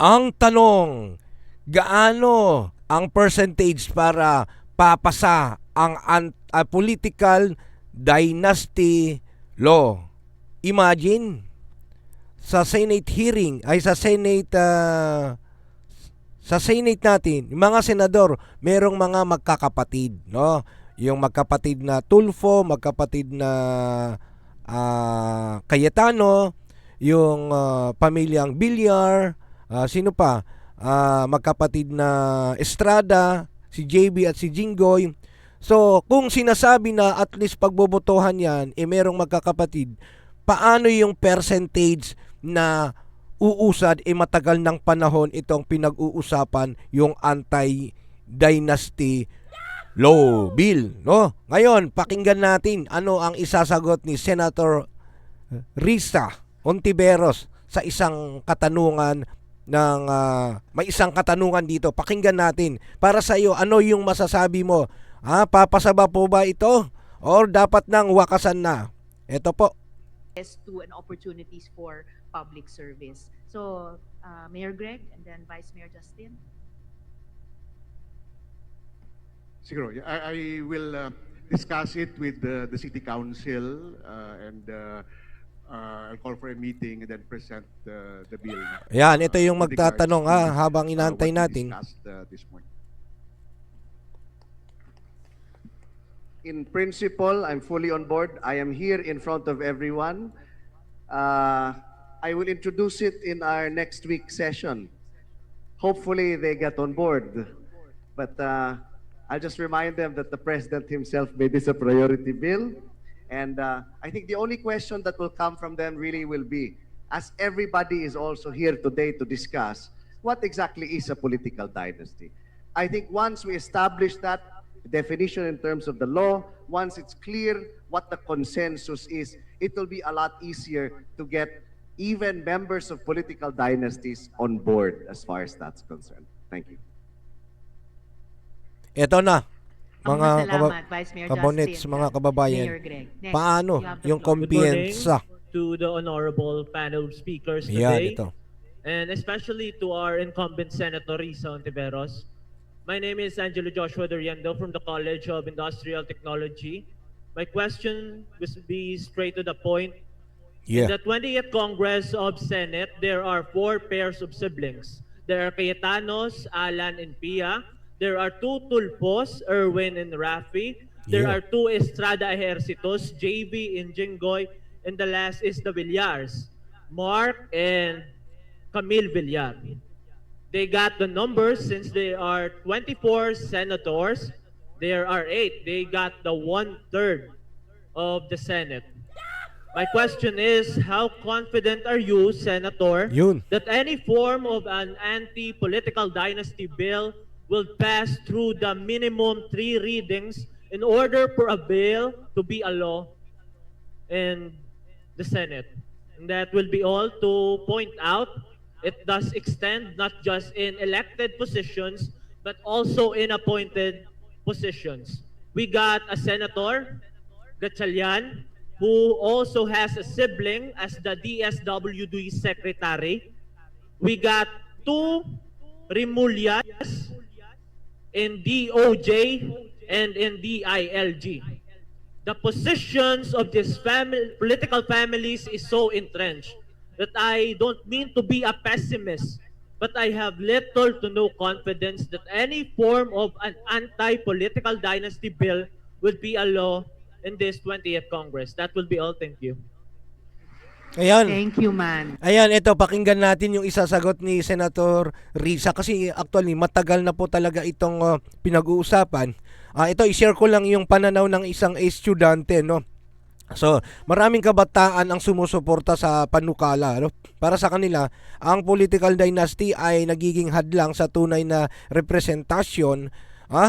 Ang tanong, gaano ang percentage para papasa ang political dynasty law? Imagine, sa Senate hearing, ay sa Senate natin, yung mga senador, merong mga magkakapatid, no? Yung magkapatid na Tulfo, magkapatid na Cayetano, yung pamilyang Villar, sino pa? Magkapatid na Estrada, si JB at si Jinggoy. So, kung sinasabi na at least pagbobotohan yan, merong magkakapatid, paano yung percentage na uusad matagal ng panahon itong pinag-uusapan yung anti-dynasty law bill, no? Ngayon, pakinggan natin ano ang isasagot ni Senator Risa Hontiveros sa isang katanungan ng may isang katanungan dito. Pakinggan natin. Para sa iyo, ano yung masasabi mo? Papasaba po ba ito or dapat nang wakasan na? Ito po. To and opportunities for public service. So, Mayor Greg and then Vice Mayor Justin. Siguro, I will discuss it with the City Council and I'll call for a meeting and then present the bill. Yan, ito yung with regards magtatanong to, habang inaantay what we natin. discussed this morning. In principle, I'm fully on board. I am here in front of everyone. I will introduce it in our next week session. Hopefully, they get on board. But I'll just remind them that the President himself made this a priority bill. And I think the only question that will come from them really will be, as everybody is also here today to discuss, what exactly is a political dynasty? I think once we establish that definition in terms of the law, once it's clear what the consensus is, it will be a lot easier to get even members of political dynasties on board as far as that's concerned. Thank you. Ito na, mga Salamat, Vice Mayor kabonets, Justin, mga kababayan. Mayor Greg. Next, Paano you have the yung floor. kumpiyansa? To the honorable panel of speakers Yan, today, ito. and especially to our incumbent Senator Risa Hontiveros. My name is Angelo Joshua Doriendo from the College of Industrial Technology. My question will be straight to the point. In Yeah. the 20th Congress of Senate, there are 4 pairs of siblings. There are Cayetanos, Alan, and Pia. There are 2 Tulfos, Erwin and Rafi. There Yeah. are 2 Estrada Ejercitos, JB and Jinggoy. And the last is the Villars, Mark and Camille Villar. They got the numbers since they are 24 senators. There are 8. They got the 1/3 of the Senate. My question is, how confident are you, Senator, Yun. that any form of an anti-political dynasty bill will pass through the minimum 3 readings in order for a bill to be a law in the Senate? And that will be all to point out it does extend not just in elected positions, but also in appointed positions. We got a Senator, Gatchalian, who also has a sibling as the DSWD Secretary. We got 2 Remulyas in DOJ and in DILG. The positions of these political families is so entrenched that I don't mean to be a pessimist, but I have little to no confidence that any form of an anti-political dynasty bill will be a law in this 20th Congress. That will be all. Thank you. Ayan. Thank you, man. Ayan, ito, pakinggan natin yung isasagot ni Senator Risa kasi actually matagal na po talaga itong pinag-uusapan. Ito, i-share ko lang yung pananaw ng isang estudyante, no? So, maraming kabataan ang sumusuporta sa panukala, no? Para sa kanila, ang political dynasty ay nagiging hadlang sa tunay na representasyon.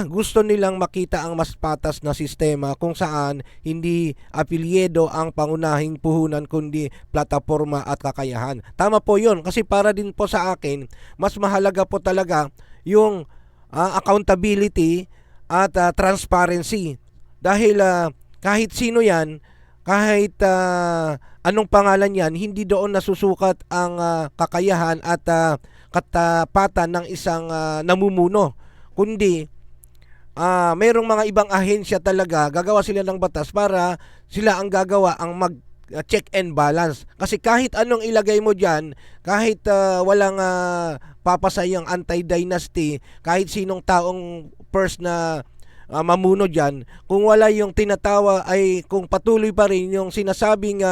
Gusto nilang makita ang mas patas na sistema kung saan hindi apelyido ang pangunahing puhunan kundi plataporma at kakayahan. Tama po yun kasi para din po sa akin, mas mahalaga po talaga yung accountability at transparency. Dahil kahit sino yan, kahit anong pangalan yan, hindi doon nasusukat ang kakayahan at katapatan ng isang namumuno, kundi mayroong mga ibang ahensya talaga, gagawa sila ng batas para sila ang gagawa, ang mag check and balance. Kasi kahit anong ilagay mo dyan, kahit walang papasayang anti-dynasty, kahit sinong taong first na mamuno dyan, kung wala yung tinatawa ay kung patuloy pa rin yung sinasabing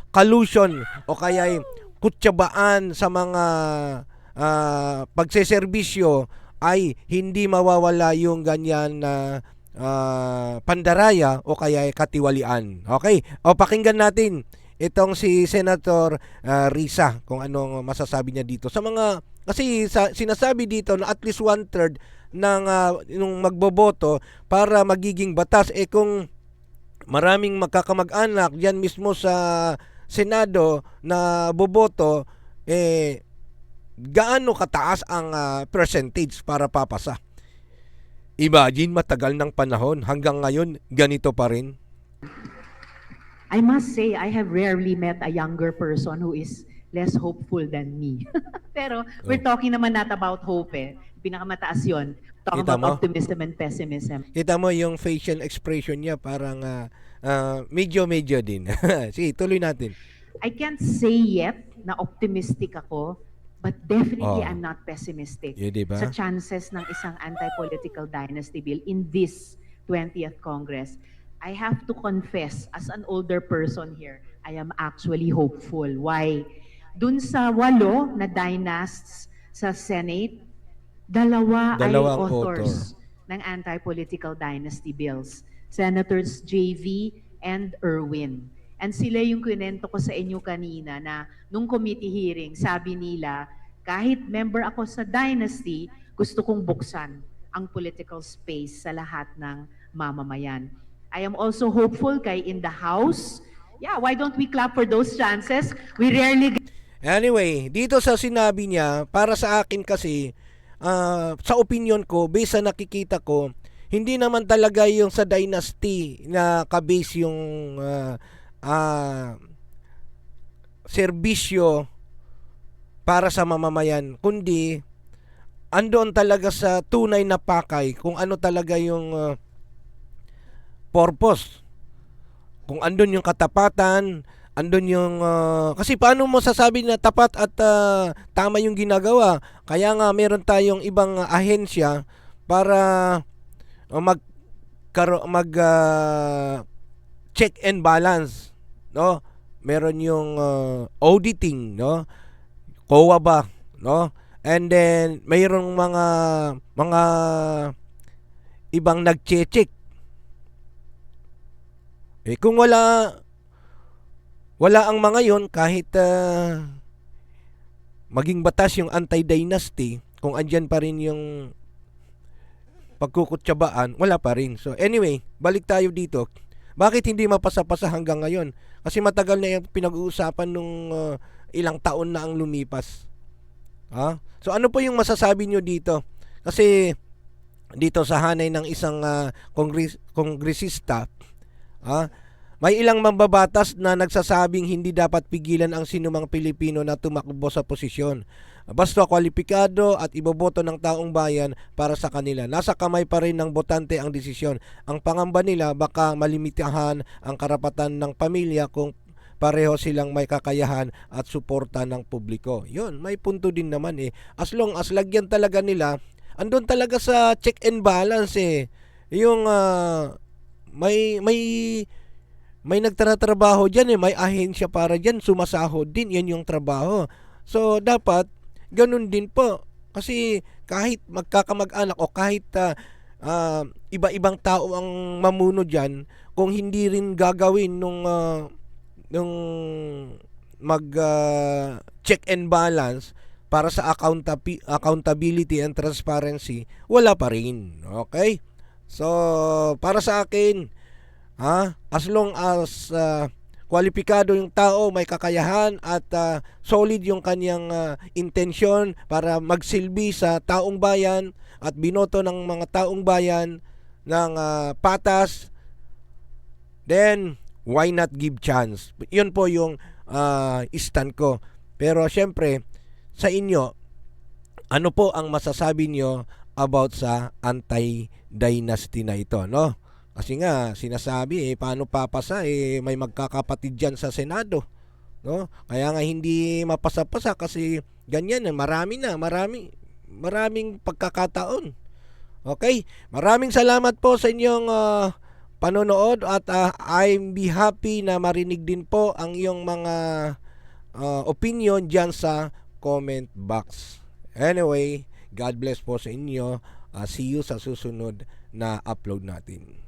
collusion o kaya ay kutsabaan sa mga pagseserbisyo, ay hindi mawawala yung ganyan na pandaraya o kaya katiwalian. Okay? O pakinggan natin itong si Senator Risa kung anong masasabi niya dito. Sa mga, kasi sinasabi dito na at least 1/3 ng nung magboboto para magiging batas. Kung maraming magkakamag-anak diyan mismo sa Senado na boboto, gaano kataas ang percentage para papasa? Imagine, matagal ng panahon, hanggang ngayon ganito pa rin. I must say, I have rarely met a younger person who is less hopeful than me. Pero we're talking naman not about hope eh. Pinakamataas yun. Talking Kita mo? about optimism and pessimism. Kita mo yung facial expression niya, parang medyo din. Sige, tuloy natin. I can't say yet na optimistic ako, but definitely Oh. I'm not pessimistic Yeah, diba? sa chances ng isang anti-political dynasty bill in this 20th Congress. I have to confess, as an older person here, I am actually hopeful. Why? Dun sa 8 na dynasts sa Senate, dalawa ay Dalawang authors ng anti-political dynasty bills. Senators JV and Erwin. And sila yung kwento ko sa inyo kanina na nung committee hearing, sabi nila, kahit member ako sa dynasty, gusto kong buksan ang political space sa lahat ng mamamayan. I am also hopeful kay in the House. Yeah, why don't we clap for those chances? We rarely get Anyway, dito sa sinabi niya, para sa akin kasi, sa opinion ko, based sa nakikita ko, hindi naman talaga yung sa dynasty na kabase yung serbisyo para sa mamamayan, kundi andoon talaga sa tunay na pakay kung ano talaga yung purpose, kung andun yung katapatan, andun yung kasi paano mo sasabi na tapat at tama yung ginagawa? Kaya nga meron tayong ibang ahensya para mag check and balance, no? Meron yung auditing, no? COA ba, no? And then mayroong mga ibang nagche-check. Kung wala ang mga yon, kahit maging batas yung anti-dynasty, kung andyan pa rin yung pagkukutsabaan, wala pa rin. So anyway, balik tayo dito. Bakit hindi mapasa-pasa hanggang ngayon? Kasi matagal na yung pinag-uusapan nung ilang taon na ang lumipas. So ano po yung masasabi nyo dito? Kasi dito sa hanay ng isang kongresista, may ilang mambabatas na nagsasabing hindi dapat pigilan ang sinumang Pilipino na tumakbo sa posisyon. Basta kwalipikado at iboboto ng taong bayan para sa kanila. Nasa kamay pa rin ng botante ang desisyon. Ang pangamba nila, baka malimitahan ang karapatan ng pamilya kung pareho silang may kakayahan at suporta ng publiko. Yun, may punto din naman As long as lagyan talaga nila, andun talaga sa check and balance Yung may nagtatrabaho diyan may ahensya para diyan, sumasahod din, yan yung trabaho. So dapat ganun din po. Kasi kahit magkakamag-anak o kahit iba-ibang tao ang mamuno diyan, kung hindi rin gagawin nung mag check and balance para sa accountability and transparency, wala pa rin. Okay? So para sa akin, as long as kwalipikado yung tao, may kakayahan at solid yung kanyang intensyon para magsilbi sa taong bayan at binoto ng mga taong bayan ng patas, then why not give chance? Yun po yung stand ko. Pero syempre, sa inyo, ano po ang masasabi nyo about sa anti-dynasty na ito, no? Kasi nga, sinasabi, paano papasa, may magkakapatid dyan sa Senado, no? Kaya nga hindi mapasa-pasa kasi ganyan, maraming pagkakataon. Okay? Maraming salamat po sa inyong panonood at I'm be happy na marinig din po ang iyong mga opinion dyan sa comment box. Anyway, God bless po sa inyo. See you sa susunod na upload natin.